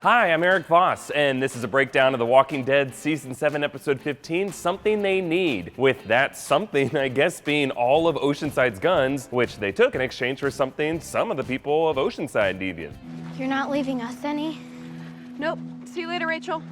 Hi, I'm Erik Voss, and this is a breakdown of The Walking Dead Season 7, Episode 15, Something They Need, with that something, I guess, being all of Oceanside's guns, which they took in exchange for something some of the people of Oceanside needed. You're not leaving us any? Nope. See you later, Rachel.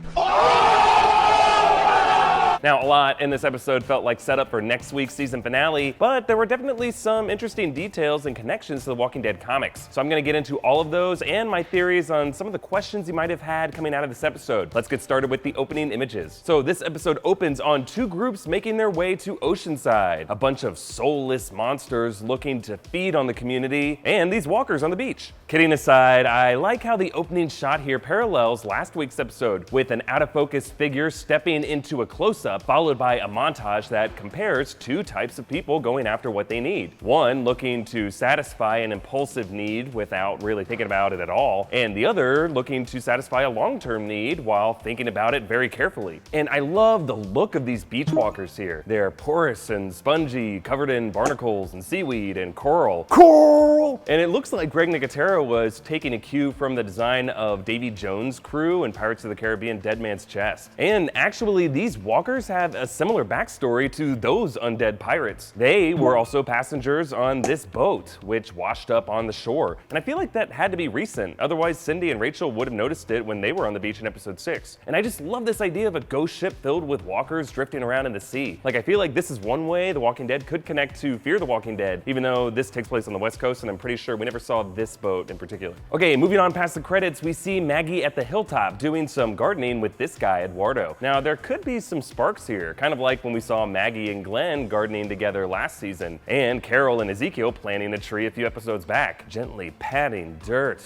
Now, a lot in this episode felt like setup for next week's season finale, but there were definitely some interesting details and connections to the Walking Dead comics. So I'm going to get into all of those and my theories on some of the questions you might have had coming out of this episode. Let's get started with the opening images. So this episode opens on two groups making their way to Oceanside. A bunch of soulless monsters looking to feed on the community, and these walkers on the beach. Kidding aside, I like how the opening shot here parallels last week's episode, with an out-of-focus figure stepping into a close-up, followed by a montage that compares two types of people going after what they need. One looking to satisfy an impulsive need without really thinking about it at all, and the other looking to satisfy a long-term need while thinking about it very carefully. And I love the look of these beach walkers here. They're porous and spongy, covered in barnacles and seaweed and coral. Coral! And it looks like Greg Nicotero was taking a cue from the design of Davy Jones' crew in Pirates of the Caribbean Dead Man's Chest. And actually, these walkers have a similar backstory to those undead pirates. They were also passengers on this boat, which washed up on the shore. And I feel like that had to be recent, otherwise Cindy and Rachel would have noticed it when they were on the beach in episode 6. And I just love this idea of a ghost ship filled with walkers drifting around in the sea. Like, I feel like this is one way The Walking Dead could connect to Fear the Walking Dead, even though this takes place on the West Coast and I'm pretty sure we never saw this boat in particular. Okay, moving on past the credits, we see Maggie at the Hilltop doing some gardening with this guy, Eduardo. Now, there could be some sparks here, kind of like when we saw Maggie and Glenn gardening together last season, and Carol and Ezekiel planting a tree a few episodes back, gently patting dirt.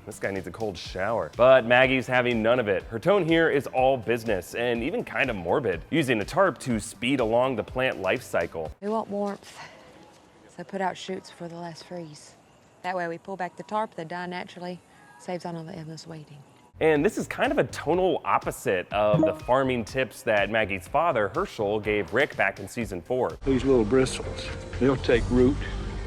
This guy needs a cold shower. But Maggie's having none of it. Her tone here is all business, and even kind of morbid, using a tarp to speed along the plant life cycle. We want warmth, so put out shoots for the last freeze. That way we pull back the tarp, they die naturally, saves on all the endless waiting. And this is kind of a tonal opposite of the farming tips that Maggie's father, Herschel, gave Rick back in season 4. These little bristles, they'll take root.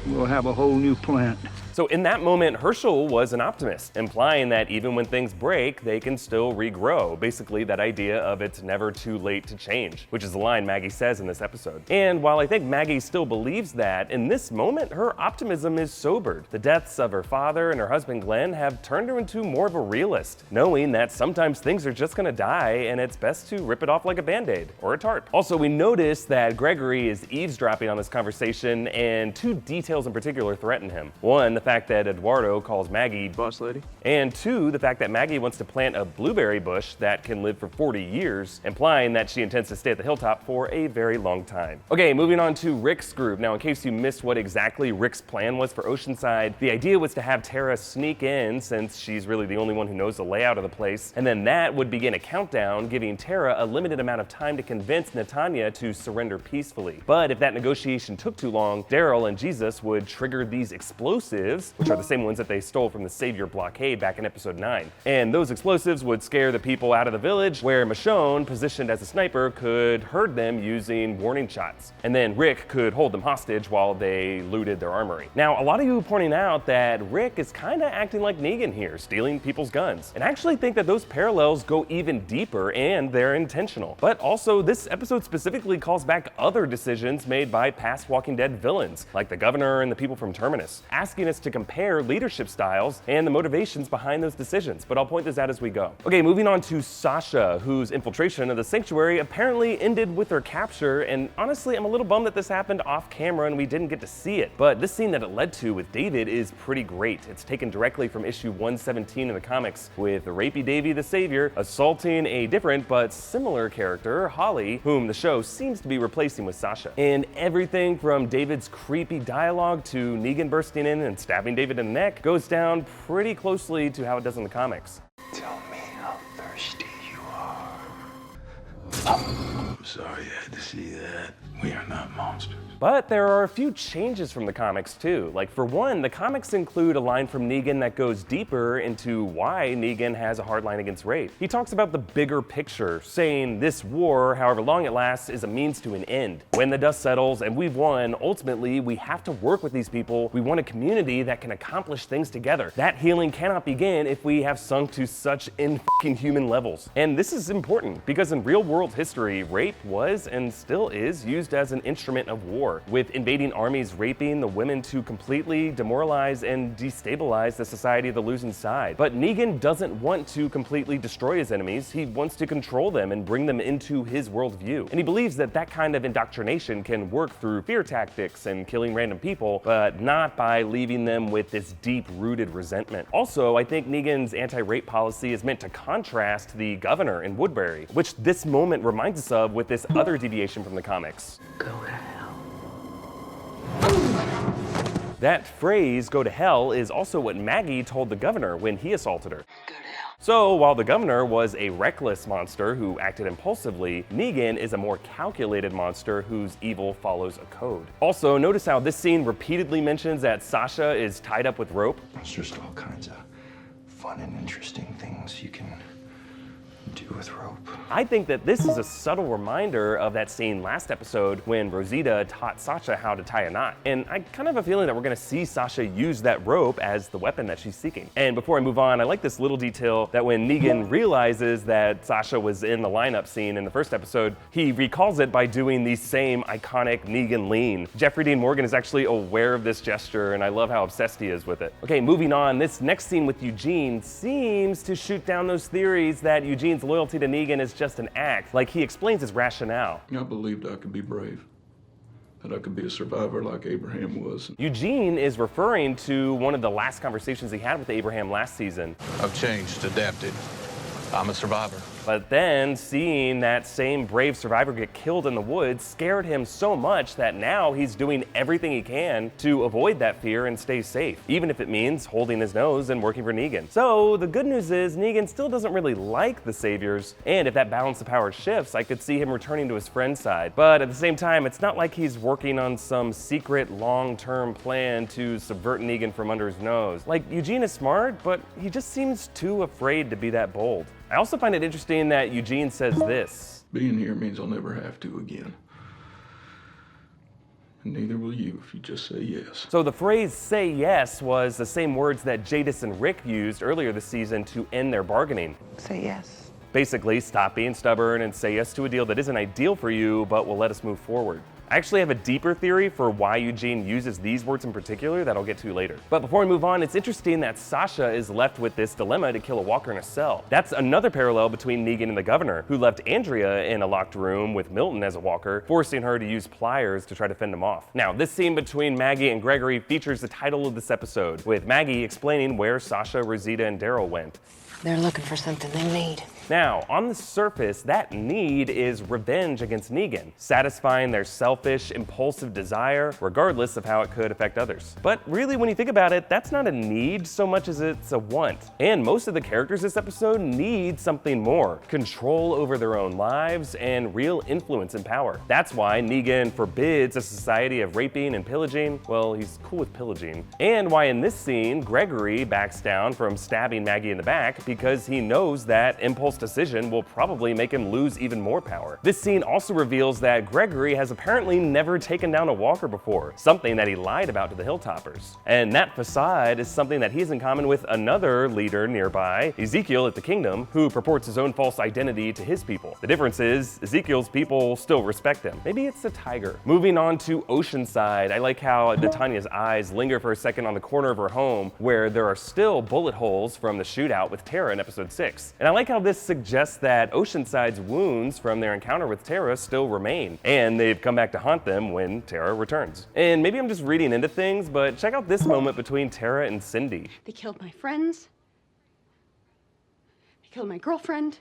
We'll have a whole new plant. So in that moment, Herschel was an optimist, implying that even when things break, they can still regrow. Basically, that idea of it's never too late to change, which is a line Maggie says in this episode. And while I think Maggie still believes that, in this moment, her optimism is sobered. The deaths of her father and her husband Glenn have turned her into more of a realist, knowing that sometimes things are just gonna die and it's best to rip it off like a Band-Aid or a tarp. Also, we notice that Gregory is eavesdropping on this conversation, and two details in particular threaten him. One, the fact that Eduardo calls Maggie boss lady, and two, the fact that Maggie wants to plant a blueberry bush that can live for 40 years, implying that she intends to stay at the Hilltop for a very long time. Okay, moving on to Rick's group. Now, in case you missed what exactly Rick's plan was for Oceanside, the idea was to have Tara sneak in, since she's really the only one who knows the layout of the place, and then that would begin a countdown, giving Tara a limited amount of time to convince Natanya to surrender peacefully. But if that negotiation took too long, Daryl and Jesus would trigger these explosives, which are the same ones that they stole from the Savior blockade back in episode 9. And those explosives would scare the people out of the village, where Michonne, positioned as a sniper, could herd them using warning shots. And then Rick could hold them hostage while they looted their armory. Now, a lot of you are pointing out that Rick is kind of acting like Negan here, stealing people's guns. And I actually think that those parallels go even deeper and they're intentional. But also, this episode specifically calls back other decisions made by past Walking Dead villains, like the Governor and the people from Terminus, asking us to compare leadership styles and the motivations behind those decisions, but I'll point this out as we go. Okay, moving on to Sasha, whose infiltration of the sanctuary apparently ended with her capture, and honestly, I'm a little bummed that this happened off camera and we didn't get to see it, but this scene that it led to with David is pretty great. It's taken directly from issue 117 in the comics, with Rapey Davy the Savior assaulting a different but similar character, Holly, whom the show seems to be replacing with Sasha. And everything from David's creepy dialogue to Negan bursting in and stabbing David in the neck goes down pretty closely to how it does in the comics. Tell me how thirsty you are. I'm sorry you had to see that. We are not monsters. But there are a few changes from the comics too. Like for one, the comics include a line from Negan that goes deeper into why Negan has a hard line against rape. He talks about the bigger picture, saying this war, however long it lasts, is a means to an end. When the dust settles and we've won, ultimately we have to work with these people. We want a community that can accomplish things together. That healing cannot begin if we have sunk to such inhuman levels. And this is important because in real world history, rape was and still is used as an instrument of war, with invading armies raping the women to completely demoralize and destabilize the society of the losing side. But Negan doesn't want to completely destroy his enemies. He wants to control them and bring them into his worldview. And he believes that that kind of indoctrination can work through fear tactics and killing random people, but not by leaving them with this deep-rooted resentment. Also, I think Negan's anti-rape policy is meant to contrast the Governor in Woodbury, which this moment reminds us of with this other deviation from the comics. Go to hell. That phrase, go to hell, is also what Maggie told the Governor when he assaulted her. Go to hell. So while the Governor was a reckless monster who acted impulsively, Negan is a more calculated monster whose evil follows a code. Also, notice how this scene repeatedly mentions that Sasha is tied up with rope. It's just all kinds of fun and interesting things you can do with rope. I think that this is a subtle reminder of that scene last episode when Rosita taught Sasha how to tie a knot. And I kind of have a feeling that we're gonna see Sasha use that rope as the weapon that she's seeking. And before I move on, I like this little detail that when Negan realizes that Sasha was in the lineup scene in the first episode, he recalls it by doing the same iconic Negan lean. Jeffrey Dean Morgan is actually aware of this gesture, and I love how obsessed he is with it. Okay, moving on, this next scene with Eugene seems to shoot down those theories that Eugene's loyalty to Negan is just an act. Like, he explains his rationale. I believed I could be brave, that I could be a survivor like Abraham was. Eugene is referring to one of the last conversations he had with Abraham last season. I've changed, adapted. I'm a survivor. But then seeing that same brave survivor get killed in the woods scared him so much that now he's doing everything he can to avoid that fear and stay safe, even if it means holding his nose and working for Negan. So the good news is Negan still doesn't really like the Saviors, and if that balance of power shifts, I could see him returning to his friend's side. But at the same time, it's not like he's working on some secret long-term plan to subvert Negan from under his nose. Like, Eugene is smart, but he just seems too afraid to be that bold. I also find it interesting that Eugene says this. Being here means I'll never have to again. And neither will you if you just say yes. So the phrase "say yes" was the same words that Jadis and Rick used earlier this season to end their bargaining. Say yes. Basically, stop being stubborn and say yes to a deal that isn't ideal for you, but will let us move forward. I actually have a deeper theory for why Eugene uses these words in particular that I'll get to later. But before we move on, it's interesting that Sasha is left with this dilemma to kill a walker in a cell. That's another parallel between Negan and the Governor, who left Andrea in a locked room with Milton as a walker, forcing her to use pliers to try to fend him off. Now, this scene between Maggie and Gregory features the title of this episode, with Maggie explaining where Sasha, Rosita, and Daryl went. They're looking for something they need. Now, on the surface, that need is revenge against Negan, satisfying their selfish, impulsive desire, regardless of how it could affect others. But really, when you think about it, that's not a need so much as it's a want. And most of the characters this episode need something more: control over their own lives and real influence and power. That's why Negan forbids a society of raping and pillaging. Well, he's cool with pillaging. And why in this scene, Gregory backs down from stabbing Maggie in the back because he knows that impulse decision will probably make him lose even more power. This scene also reveals that Gregory has apparently never taken down a walker before, something that he lied about to the Hilltoppers. And that facade is something that he has in common with another leader nearby, Ezekiel at the Kingdom, who purports his own false identity to his people. The difference is, Ezekiel's people still respect him. Maybe it's a tiger. Moving on to Oceanside, I like how Natanya's eyes linger for a second on the corner of her home, where there are still bullet holes from the shootout with Tara in episode 6. And I like how this suggests that Oceanside's wounds from their encounter with Tara still remain, and they've come back to haunt them when Tara returns. And maybe I'm just reading into things, but check out this moment between Tara and Cindy. They killed my friends. They killed my girlfriend.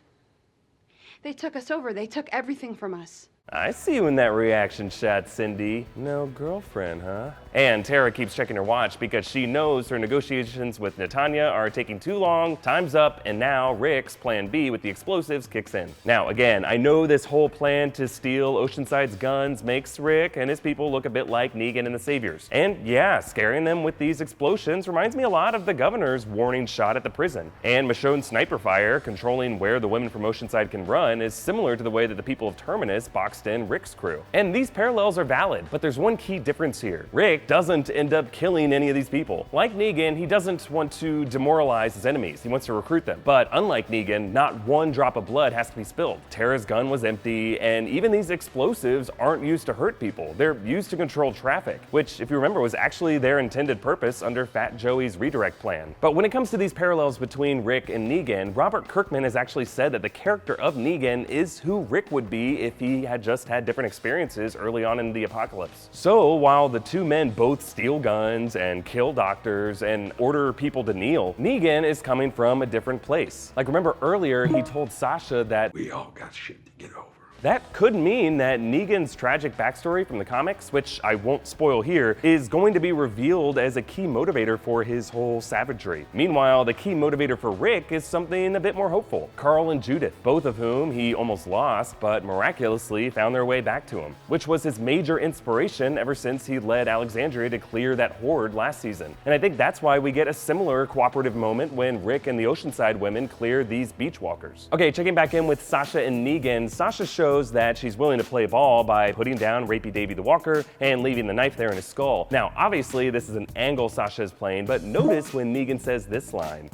They took us over. They took everything from us. I see you in that reaction shot, Cindy. No girlfriend, huh? And Tara keeps checking her watch because she knows her negotiations with Netanya are taking too long, time's up, and now Rick's plan B with the explosives kicks in. Now, again, I know this whole plan to steal Oceanside's guns makes Rick and his people look a bit like Negan and the Saviors. And yeah, scaring them with these explosions reminds me a lot of the Governor's warning shot at the prison. And Michonne's sniper fire, controlling where the women from Oceanside can run, is similar to the way that the people of Terminus boxed in Rick's crew. And these parallels are valid, but there's one key difference here. Rick doesn't end up killing any of these people. Like Negan, he doesn't want to demoralize his enemies. He wants to recruit them. But unlike Negan, not one drop of blood has to be spilled. Tara's gun was empty, and even these explosives aren't used to hurt people. They're used to control traffic, which, if you remember, was actually their intended purpose under Fat Joey's redirect plan. But when it comes to these parallels between Rick and Negan, Robert Kirkman has actually said that the character of Negan is who Rick would be if he had just had different experiences early on in the apocalypse. So while the two men both steal guns and kill doctors and order people to kneel, Negan is coming from a different place. Like, remember earlier he told Sasha that We all got shit to get over. that could mean that Negan's tragic backstory from the comics, which I won't spoil here, is going to be revealed as a key motivator for his whole savagery. Meanwhile, the key motivator for Rick is something a bit more hopeful. Carl and Judith, both of whom he almost lost, but miraculously found their way back to him, which was his major inspiration ever since he led Alexandria to clear that horde last season. And I think that's why we get a similar cooperative moment when Rick and the Oceanside women clear these beach walkers. Okay, checking back in with Sasha and Negan, Sasha shows that she's willing to play ball by putting down Rapey Davy the Walker and leaving the knife there in his skull. Now, obviously, this is an angle Sasha is playing, but notice when Negan says this line.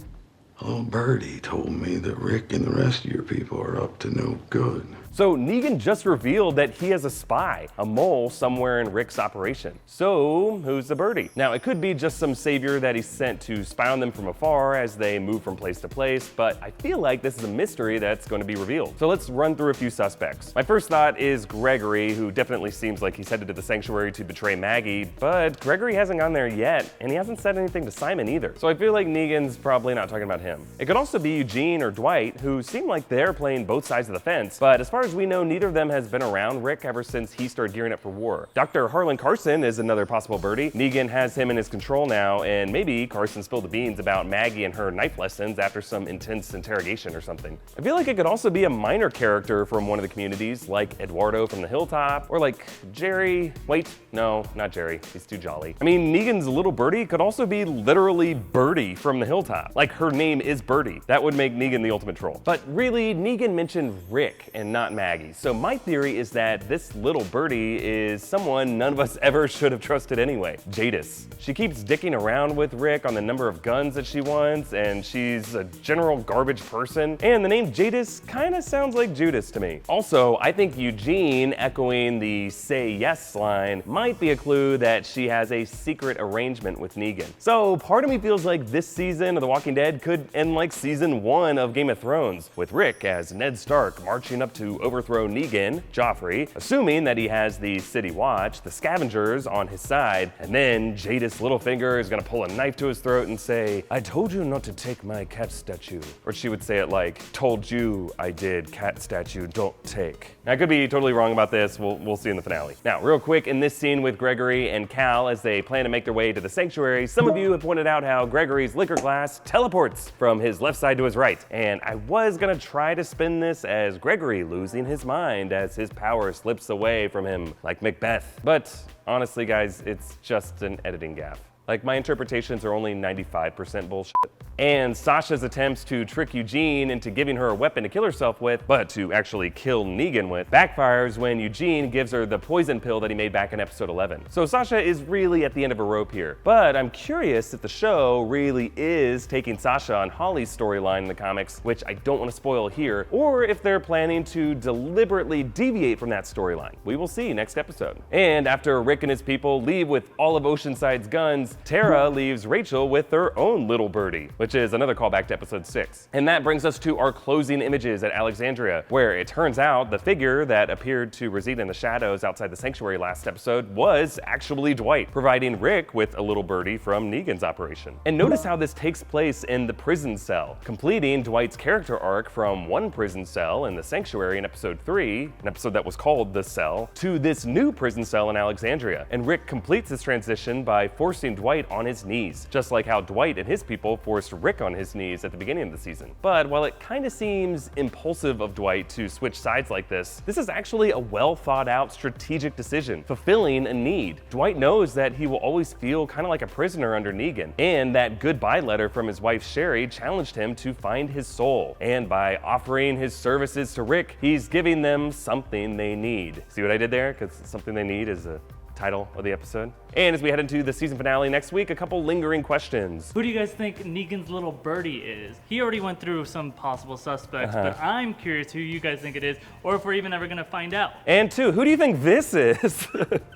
A little birdie told me that Rick and the rest of your people are up to no good. So Negan just revealed that he has a spy, a mole somewhere in Rick's operation. So who's the birdie? Now, it could be just some savior that he sent to spy on them from afar as they move from place to place, but I feel like this is a mystery that's going to be revealed. So let's run through a few suspects. My first thought is Gregory, who definitely seems like he's headed to the sanctuary to betray Maggie, but Gregory hasn't gone there yet, and he hasn't said anything to Simon either. So I feel like Negan's probably not talking about him. It could also be Eugene or Dwight, who seem like they're playing both sides of the fence, but as far as we know, neither of them has been around Rick ever since he started gearing up for war. Dr. Harlan Carson is another possible birdie. Negan has him in his control now, and maybe Carson spilled the beans about Maggie and her knife lessons after some intense interrogation or something. I feel like it could also be a minor character from one of the communities, like Eduardo from the Hilltop, or like Jerry. Wait, no, not Jerry. He's too jolly. I mean, Negan's little birdie could also be literally Birdie from the Hilltop. Like, her name is Birdie. That would make Negan the ultimate troll. But really, Negan mentioned Rick and not Maggie. So my theory is that this little birdie is someone none of us ever should have trusted anyway. Jadis. She keeps dicking around with Rick on the number of guns that she wants, and she's a general garbage person. And the name Jadis kind of sounds like Judas to me. Also, I think Eugene echoing the say yes line might be a clue that she has a secret arrangement with Negan. So part of me feels like this season of The Walking Dead could end like season 1 of Game of Thrones, with Rick as Ned Stark marching up to overthrow Negan, Joffrey, assuming that he has the city watch, the Scavengers on his side, and then Jadis Littlefinger is gonna pull a knife to his throat and say, I told you not to take my cat statue. Or she would say it like, told you I did, cat statue, don't take. Now, I could be totally wrong about this, we'll see in the finale. Now, real quick, in this scene with Gregory and Cal as they plan to make their way to the sanctuary, some of you have pointed out how Gregory's liquor glass teleports from his left side to his right. And I was gonna try to spin this as Gregory losing his mind as his power slips away from him like Macbeth. But honestly, guys, it's just an editing gaffe. Like, my interpretations are only 95% bullshit. And Sasha's attempts to trick Eugene into giving her a weapon to kill herself with, but to actually kill Negan with, backfires when Eugene gives her the poison pill that he made back in episode 11. So Sasha is really at the end of a rope here. But I'm curious if the show really is taking Sasha on Holly's storyline in the comics, which I don't want to spoil here, or if they're planning to deliberately deviate from that storyline. We will see next episode. And after Rick and his people leave with all of Oceanside's guns, happens, Tara leaves Rachel with her own little birdie, which is another callback to episode 6. And that brings us to our closing images at Alexandria, where it turns out the figure that appeared to reside in the shadows outside the sanctuary last episode was actually Dwight, providing Rick with a little birdie from Negan's operation. And notice how this takes place in the prison cell, completing Dwight's character arc from one prison cell in the sanctuary in episode 3, an episode that was called The Cell, to this new prison cell in Alexandria. And Rick completes this transition by forcing Dwight on his knees, just like how Dwight and his people forced Rick on his knees at the beginning of the season. But while it kind of seems impulsive of Dwight to switch sides like this is actually a well thought out strategic decision, fulfilling a need. Dwight knows that he will always feel kind of like a prisoner under Negan, and that goodbye letter from his wife Sherry challenged him to find his soul. And by offering his services to Rick, he's giving them something they need. See what I did there? Because something they need is a title of the episode. And as we head into the season finale next week, a couple lingering questions. Who do you guys think Negan's little birdie is? He already went through some possible suspects, but I'm curious who you guys think it is, or if we're even ever gonna find out. And 2, who do you think this is?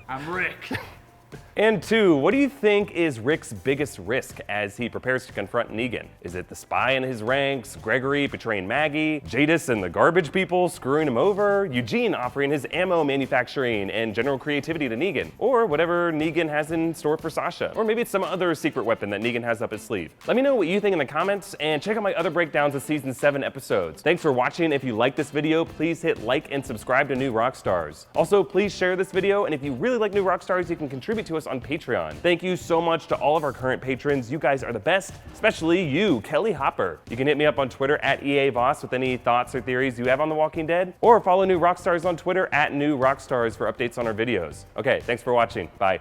I'm Rick. And 2, what do you think is Rick's biggest risk as he prepares to confront Negan? Is it the spy in his ranks, Gregory betraying Maggie, Jadis and the garbage people screwing him over, Eugene offering his ammo manufacturing and general creativity to Negan, or whatever Negan has in store for Sasha? Or maybe it's some other secret weapon that Negan has up his sleeve. Let me know what you think in the comments, and check out my other breakdowns of season 7 episodes. Thanks for watching. If you like this video, please hit like and subscribe to New Rockstars. Also, please share this video, and if you really like New Rockstars, you can contribute to us on Patreon. Thank you so much to all of our current patrons. You guys are the best, especially you, Kelly Hopper. You can hit me up on Twitter at EA Voss with any thoughts or theories you have on The Walking Dead, or follow New Rockstars on Twitter at New Rockstars for updates on our videos. Okay, thanks for watching. Bye.